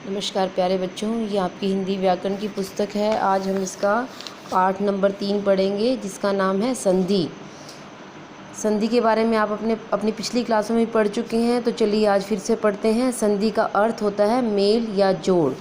नमस्कार प्यारे बच्चों, ये आपकी हिंदी व्याकरण की पुस्तक है। आज हम इसका पाठ नंबर 3 पढ़ेंगे, जिसका नाम है संधि। संधि के बारे में आप अपनी पिछली क्लासों में पढ़ चुके हैं, तो चलिए आज फिर से पढ़ते हैं। संधि का अर्थ होता है मेल या जोड़।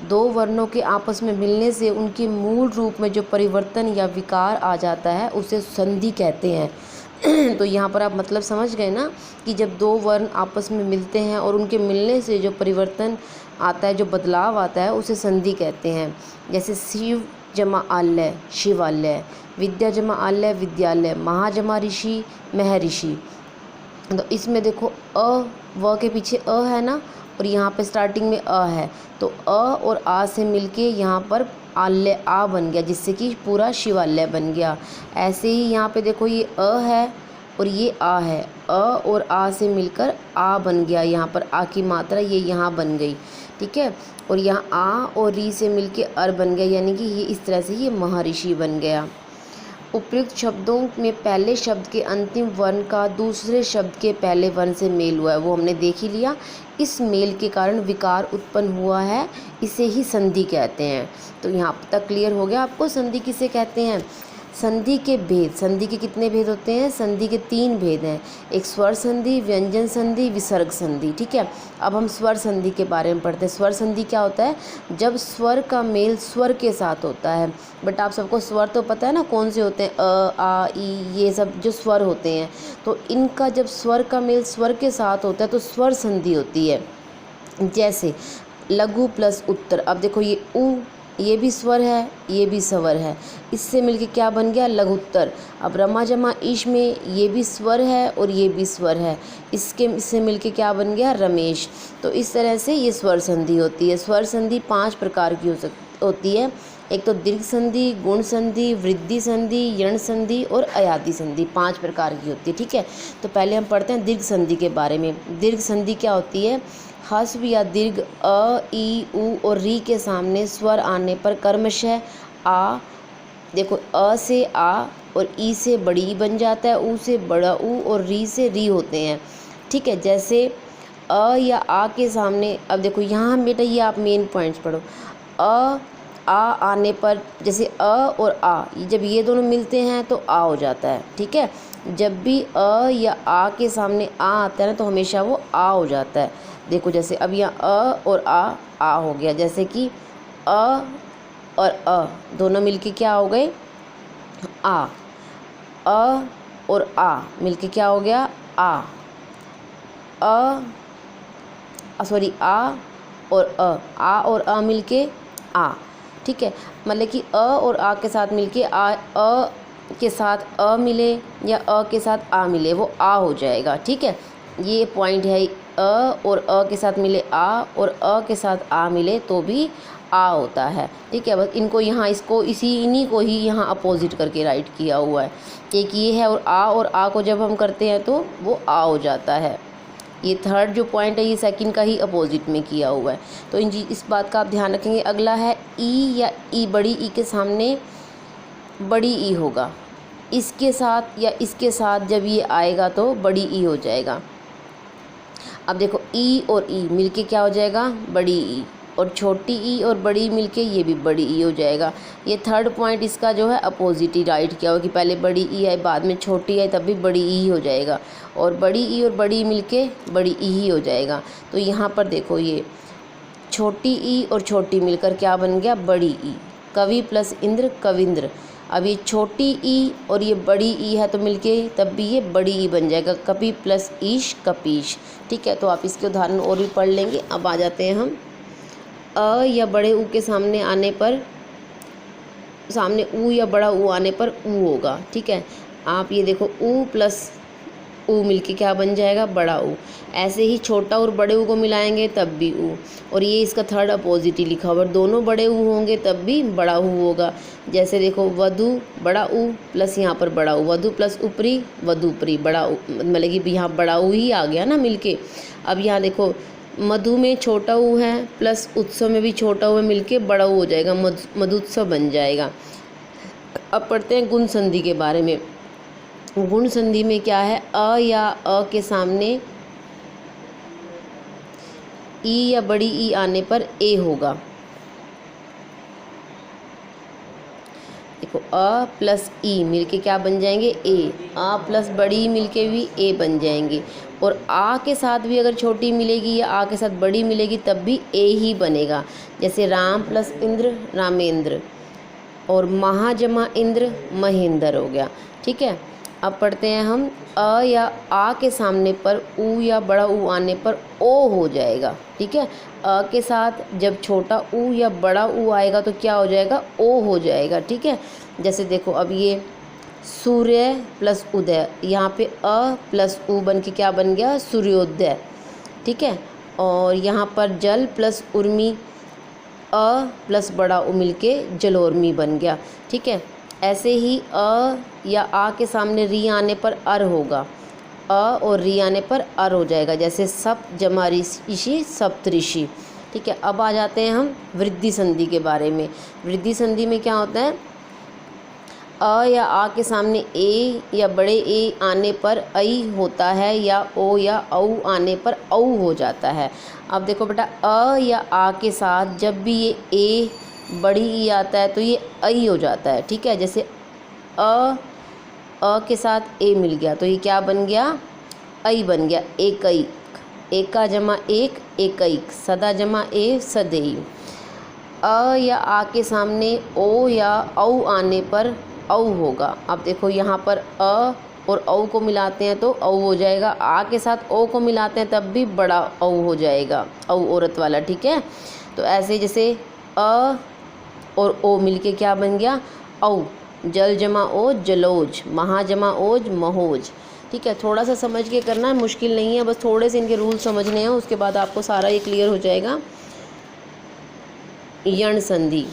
दो वर्णों के आपस में मिलने से उनके मूल रूप में जो परिवर्तन या विकार आ जाता है उसे संधि कहते हैं। तो यहाँ पर आप मतलब समझ गए ना कि जब दो वर्ण आपस में मिलते हैं और उनके मिलने से जो परिवर्तन आता है, जो बदलाव आता है, उसे संधि कहते हैं। जैसे शिव जमा आलय शिवालय, विद्या जमा आलय विद्यालय, महा जमा ऋषि महर्षि। तो इसमें देखो व के पीछे है ना, और यहाँ पे स्टार्टिंग में है, तो और आ से मिलके यहाँ पर आलय आ बन गया, जिससे कि पूरा शिवालय बन गया। ऐसे ही यहाँ पे देखो ये है और ये आ है, और आ से मिलकर आ बन गया। यहाँ पर आ की मात्रा ये यहाँ बन गई, ठीक है। और यहाँ आ और री से मिलके अर बन गया, यानी कि ये इस तरह से ये महर्षि बन गया। उपयुक्त शब्दों में पहले शब्द के अंतिम वर्ण का दूसरे शब्द के पहले वर्ण से मेल हुआ है, वो हमने देख ही लिया। इस मेल के कारण विकार उत्पन्न हुआ है, इसे ही संधि कहते हैं। तो यहाँ तक क्लियर हो गया आपको संधि किसे कहते हैं। संधि के भेद, संधि के कितने भेद होते हैं? संधि के 3 भेद हैं। एक स्वर संधि, व्यंजन संधि, विसर्ग संधि, ठीक है। अब हम स्वर संधि के बारे में पढ़ते हैं। स्वर संधि क्या होता है? जब स्वर का मेल स्वर के साथ होता है। बट आप सबको स्वर तो पता है ना कौन से होते हैं, आ ई, ये सब जो स्वर होते हैं। तो इनका जब स्वर का मेल स्वर के साथ होता है तो स्वर संधि होती है। जैसे लघु प्लस उत्तर। अब देखो ये उ, ये भी स्वर है, ये भी स्वर है, इससे मिलके क्या बन गया? लघुत्तर। अब रमा जमा ईश में ये भी स्वर है और ये भी स्वर है, इससे मिलके क्या बन गया? रमेश। तो इस तरह से ये स्वर संधि होती है। स्वर संधि 5 प्रकार की होती है। एक तो दीर्घ संधि, गुण संधि, वृद्धि संधि, यण संधि और अयाति संधि, 5 प्रकार की होती है, ठीक है। तो पहले हम पढ़ते हैं दीर्घ संधि के बारे में। दीर्घ संधि क्या होती है? ह्रस्व या दीर्घ अ, ई, उ और री के सामने स्वर आने पर क्रमशः आ, देखो अ से आ और ई से बड़ी ई बन जाता है, उ से बड़ा उ और री से री होते हैं, ठीक है। जैसे अ या आ के सामने, अब देखो यहाँ बेटा ये आप मेन पॉइंट्स पढ़ो। आ आने पर, जैसे अ और आ, जब ये दोनों मिलते हैं तो आ हो जाता है, ठीक है। जब भी अ या आ के सामने आ आता है ना तो हमेशा वो आ हो जाता है। देखो जैसे अब यहाँ अ और आ हो गया। जैसे कि अ और अ दोनों मिलके क्या हो गए? आ। अ और आ मिलके क्या हो गया? आ। सॉरी, आ और अ मिलके आ, ठीक है। मतलब कि अ और आ के साथ मिलके अ के साथ अ मिले या अ के साथ आ मिले, वो आ हो जाएगा, ठीक है। ये पॉइंट है, अ और अ के साथ मिले आ और अ के साथ आ मिले तो भी आ होता है, ठीक है। बस इनको यहाँ इन्हीं को ही यहाँ अपोजिट करके राइट किया हुआ है। एक ये है, और आ को जब हम करते हैं तो वो आ हो जाता है। ये थर्ड जो पॉइंट है ये सेकंड का ही अपोजिट में किया हुआ है। तो इस बात का आप ध्यान रखेंगे। अगला है ई या ई, बड़ी ई के सामने बड़ी ई होगा, इसके साथ या इसके साथ जब ये आएगा तो बड़ी ई हो जाएगा। अब देखो ई और ई मिलके क्या हो जाएगा? बड़ी ई, और छोटी ई और बड़ी ई मिलके ये भी बड़ी ई हो जाएगा। ये थर्ड पॉइंट इसका जो है अपोजिट ही राइट किया हुआ कि पहले बड़ी ई है बाद में छोटी है तब भी बड़ी ई हो जाएगा, और बड़ी ई और बड़ी ई मिलके बड़ी ई ही हो जाएगा। तो यहाँ पर देखो ये छोटी ई और छोटी मिलकर क्या बन गया? बड़ी ई। कवि प्लस इंद्र कविंद्र। अब ये छोटी ई और ये बड़ी ई है तो मिलके तब भी ये बड़ी ई बन जाएगा। कपि प्लस ईश कपीश, ठीक है। तो आप इसके उदाहरण और भी पढ़ लेंगे। अब आ जाते हैं हम अ या बड़े ऊ के सामने आने पर, सामने ऊ या बड़ा ऊ आने पर ऊ होगा, ठीक है। आप ये देखो ऊ प्लस ऊ मिलके क्या बन जाएगा? बड़ा ऊ। ऐसे ही छोटा और बड़े ऊ को मिलाएंगे तब भी ऊ, और ये इसका थर्ड अपोजिट ही लिखा हुआ। दोनों बड़े ऊ होंगे तब भी बड़ा ऊ होगा। जैसे देखो वधु बड़ा ऊ प्लस यहाँ पर बड़ा ऊ, वधु प्लस उपरी वधुपरी, बड़ा ऊ, मतलब कि यहाँ बड़ा ऊ ही आ गया ना मिलके। अब यहाँ देखो मधु में छोटा ऊ है प्लस उत्सव में भी छोटा ऊ है, मिलके बड़ा ऊ हो जाएगा, मधुत्सव बन जाएगा। अब पढ़ते हैं गुण संधि के बारे में। गुण संधि में क्या है? अ या अ के सामने ई या बड़ी ई आने पर ए होगा। देखो अ प्लस ई मिलके क्या बन जाएंगे ए, आ प्लस बड़ी ई मिलके भी ए बन जाएंगे। और आ के साथ भी अगर छोटी मिलेगी या आ के साथ बड़ी मिलेगी तब भी ए ही बनेगा। जैसे राम प्लस इंद्र रामेंद्र, और महा जमा इंद्र महेंद्र हो गया। ठीक है, अब पढ़ते हैं हम अ या आ के सामने पर ऊ या बड़ा ऊ आने पर ओ हो जाएगा। ठीक है, अ के साथ जब छोटा ऊ या बड़ा ऊ आएगा तो क्या हो जाएगा, ओ हो जाएगा। ठीक है, जैसे देखो अब ये सूर्य प्लस उदय, यहाँ पे अ प्लस ऊ बन के क्या बन गया, सूर्योदय। ठीक है, और यहाँ पर जल प्लस उर्मी, अ प्लस बड़ा उ मिल के जलोर्मी बन गया। ठीक है, ऐसे ही अ या आ के सामने री आने पर अर होगा, अ और री आने पर अर हो जाएगा। जैसे सप जमा ऋषि सप्तऋषि। ठीक है, अब आ जाते हैं हम वृद्धि संधि के बारे में। वृद्धि संधि में क्या होता है, अ या आ के सामने ए या बड़े ए आने पर ऐ होता है, या ओ या औ आने पर औ हो जाता है। अब देखो बेटा, अ या आ के साथ जब भी ये ए बड़ी ई आता है तो ये ऐ हो जाता है। ठीक है, जैसे अ के साथ ए मिल गया तो ये क्या बन गया, ऐ बन गया। एकैक, एका जमा एक एकैक, सदा जमा ए सदैव। अ या आ के सामने ओ या औ आने पर औ होगा। अब देखो यहाँ पर अ और औ को मिलाते हैं तो औ हो जाएगा, आ के साथ ओ को मिलाते हैं तब भी बड़ा औ हो जाएगा, औ औरत वाला। ठीक है, तो ऐसे जैसे अ और ओ मिलके क्या बन गया, औ। जल जमा ओज जलोज, महा जमा ओज महोज। ठीक है, थोड़ा सा समझ के करना है, मुश्किल नहीं है, बस थोड़े से इनके रूल समझने हैं, उसके बाद आपको सारा ये क्लियर हो जाएगा। यण संधि,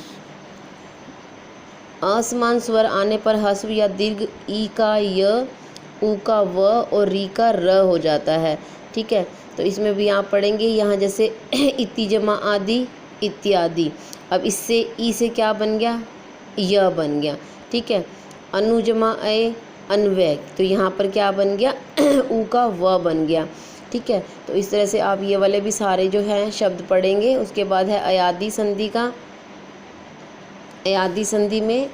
असमान स्वर आने पर हस्व या दीर्घ ई का य, ऊ का व और री का र हो जाता है। ठीक है, तो इसमें भी आप पढ़ेंगे, यहाँ जैसे इति जमा आदि इत्यादि। अब इससे ई से क्या बन गया, य बन गया। ठीक है, अनु जमा अय अन्वय, तो यहाँ पर क्या बन गया, ऊ का व बन गया। ठीक है, तो इस तरह से आप ये वाले भी सारे जो हैं शब्द पढ़ेंगे। उसके बाद है अयादी संधि का। अयादी संधि में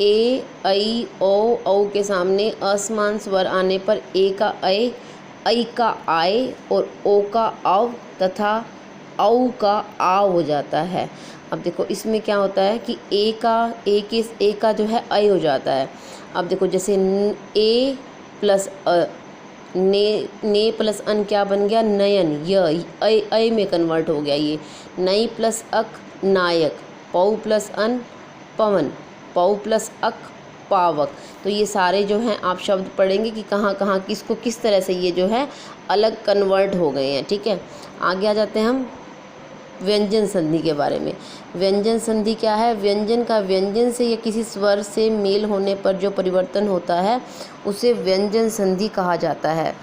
ए ऐ ओ औ के सामने असमान स्वर आने पर ए का ऐ का आए और ओ का औ तथा औ का आ हो जाता है। अब देखो इसमें क्या होता है कि ए का जो है ऐ हो जाता है। अब देखो जैसे ए प्लस अ, ने प्लस अन क्या बन गया, नयन, य ऐ में कन्वर्ट हो गया। ये नई प्लस अक नायक, पौ प्लस अन पवन, पौ प्लस अक पावक। तो ये सारे जो हैं आप शब्द पढ़ेंगे कि कहाँ कहाँ किसको किस तरह से ये जो है अलग कन्वर्ट हो गए हैं। ठीक है, आगे आ जाते हैं हम व्यंजन संधि के बारे में। व्यंजन संधि क्या है, व्यंजन का व्यंजन से या किसी स्वर से मेल होने पर जो परिवर्तन होता है उसे व्यंजन संधि कहा जाता है।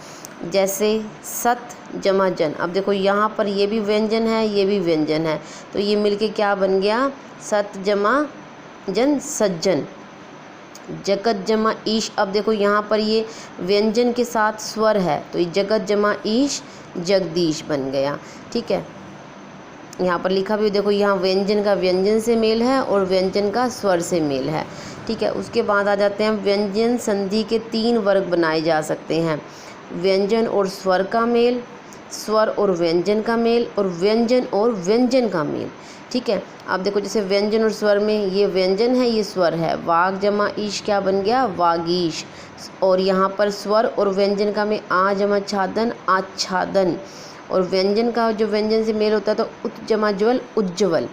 जैसे सत जमा जन, अब देखो यहाँ पर ये भी व्यंजन है, ये भी व्यंजन है, तो ये मिलके क्या बन गया, सत जमा जन सज्जन। जगत जमा ईश, अब देखो यहाँ पर ये व्यंजन के साथ स्वर है तो ये जगत जमा ईश जगदीश बन गया। ठीक है, यहाँ पर लिखा भी देखो, यहाँ व्यंजन का व्यंजन से मेल है और व्यंजन का स्वर से मेल है। ठीक है, उसके बाद आ जाते हैं व्यंजन संधि के 3 वर्ग बनाए जा सकते हैं। व्यंजन और स्वर का मेल, स्वर और व्यंजन का मेल, और व्यंजन और व्यंजन का मेल। ठीक है, आप देखो जैसे व्यंजन और स्वर में ये व्यंजन है, ये स्वर है, वाग जमा ईश क्या बन गया, वागीश। और यहाँ पर स्वर और व्यंजन का में आ जमा छादन आच्छादन, और व्यंजन का जो व्यंजन से मेल होता है तो उत जमा ज्वल उज्ज्वल।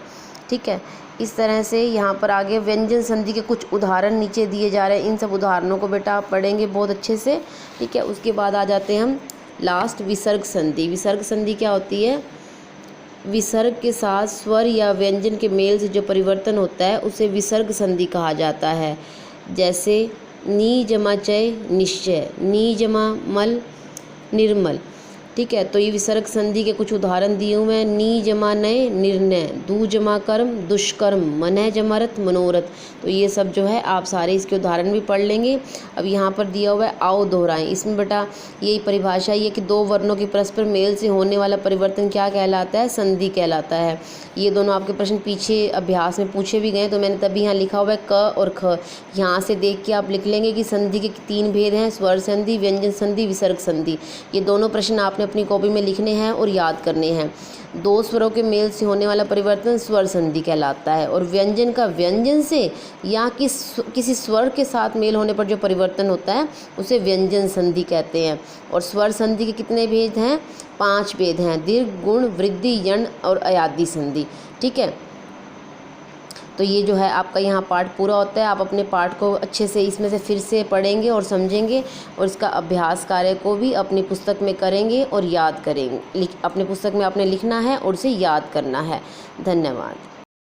ठीक है, इस तरह से यहाँ पर आगे व्यंजन संधि के कुछ उदाहरण नीचे दिए जा रहे हैं। इन सब उदाहरणों को बेटा आप पढ़ेंगे बहुत अच्छे से। ठीक है, उसके बाद आ जाते हैं हम लास्ट विसर्ग संधि। विसर्ग संधि क्या होती है, विसर्ग के साथ स्वर या व्यंजन के मेल से जो परिवर्तन होता है उसे विसर्ग संधि कहा जाता है। जैसे नी जमा चय निश्चय, नी जमा मल निर्मल, ठीक है। तो ये विसर्ग संधि के कुछ उदाहरण दिए हुए हैं। नी जमा नय निर्णय, दू जमा कर्म दुष्कर्म, मनः जमा रथ मनोरथ। तो ये सब जो है आप सारे इसके उदाहरण भी पढ़ लेंगे। अब यहाँ पर दिया हुआ है आओ दोहराएं। इसमें बेटा यही परिभाषा ये कि दो वर्णों के परस्पर मेल से होने वाला परिवर्तन क्या कहलाता है? संधि कहलाता है। ये दोनों आपके प्रश्न पीछे अभ्यास में पूछे भी गए, तो मैंने तभी यहाँ लिखा हुआ है क और ख। यहाँ से देख के आप लिख लेंगे कि संधि के 3 भेद हैं, स्वर संधि, व्यंजन संधि, विसर्ग संधि। ये दोनों प्रश्न आपने अपनी कॉपी में लिखने हैं और याद करने हैं। दो स्वरों के मेल से होने वाला परिवर्तन स्वर संधि कहलाता है, और व्यंजन का व्यंजन से या किसी स्वर के साथ मेल होने पर जो परिवर्तन होता है उसे व्यंजन संधि कहते हैं। और स्वर संधि के कितने भेद हैं? 5 भेद हैं, दीर्घ, गुण, वृद्धि, यण और अयादि संधि। ठीक है। तो ये जो है आपका यहाँ पाठ पूरा होता है। आप अपने पाठ को अच्छे से इसमें से फिर से पढ़ेंगे और समझेंगे, और इसका अभ्यास कार्य को भी अपनी पुस्तक में करेंगे और याद करेंगे। अपने पुस्तक में आपने लिखना है और उसे याद करना है। धन्यवाद।